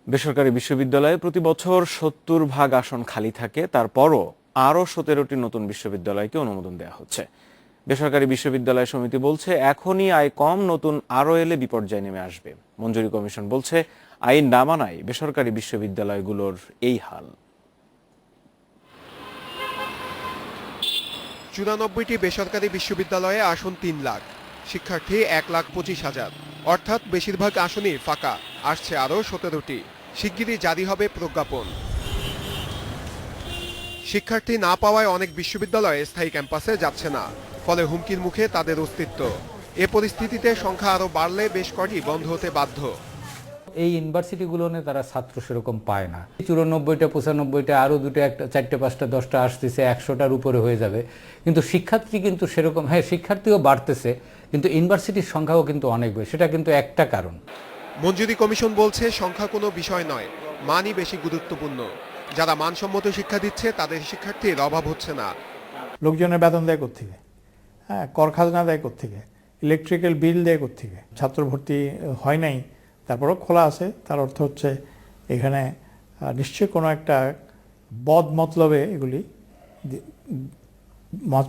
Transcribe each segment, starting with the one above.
বেসরকারি বিশ্ববিদ্যালয়ে প্রতি বছর ৭০ ভাগ আসন খালি থাকে, তারপরও আরও ১৭টি নতুন বিশ্ববিদ্যালয়কে অনুমোদন দেওয়া হচ্ছে। বেসরকারি বিশ্ববিদ্যালয় সমিতি বলছে, এখনই আয় কম, নতুন আরও এলে বিপর্যয় নেমে আসবে। মঞ্জুরি কমিশন বলছে, আইন না মানায় বেসরকারি বিশ্ববিদ্যালয়গুলোর এই হাল। ৯৪টি বেসরকারি বিশ্ববিদ্যালয়ে আসন ৩ লাখ, শিক্ষার্থী ১,২৫,০০০, অর্থাৎ বেশিরভাগ আসনই ফাঁকা। আসছে আরও ১৭টি, শিগগিরই জারি হবে প্রজ্ঞাপন। শিক্ষার্থী না পাওয়ায় অনেক বিশ্ববিদ্যালয় স্থায়ী ক্যাম্পাসে যাচ্ছে না, ফলে হুমকির মুখে তাদের অস্তিত্ব। এ পরিস্থিতিতে সংখ্যা আরও বাড়লে বেশ কটি বন্ধ হতে বাধ্য। এই ইউনিভার্সিটিগুলোনে তারা ছাত্র সেরকম পায় না। ৯৪টা ৯৫টা আরও 2টা 1টা 4টে 5টা 10টা আসতেছে, 100টার উপরে হয়ে যাবে। কিন্তু শিক্ষার্থী কিন্তু সেরকম, হ্যাঁ শিক্ষার্থীও বাড়তেছে, কিন্তু ইউনিভার্সিটির সংখ্যাও কিন্তু অনেক বেশি। সেটা কিন্তু একটা কারণ। মঞ্জুরি কমিশন বলছে, সংখ্যা কোনো বিষয় নয়, মানই বেশি গুরুত্বপূর্ণ। যারা মানসম্মত শিক্ষা দিচ্ছে তাদের শিক্ষার্থীর অভাব হচ্ছে না। লোকজনের বেতন দেয় কোত্থেকে, হ্যাঁ, কর খাজনা দেয় কোত্থেকে, ইলেকট্রিক্যাল বিল দেয় কোত্থেকে। ছাত্র ভর্তি হয় নাই, তারপরও খোলা আছে, তার অর্থ হচ্ছে এখানে নিশ্চয়ই কোনো একটা বদ মতলবে এগুলি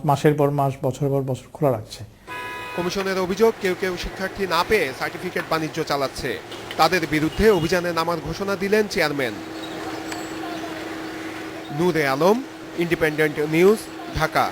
মাসের পর মাস, বছর পর বছর খোলা রাখছে। কমিশনের অভিযোগ, কেউ কেউ শিক্ষার্থী না পেয়ে সার্টিফিকেট বাণিজ্য চালাচ্ছে। তাদের বিরুদ্ধে অভিযানে নামার ঘোষণা দিলেন চেয়ারম্যান। নূরে আলম, ইন্ডিপেন্ডেন্ট নিউজ, ঢাকা।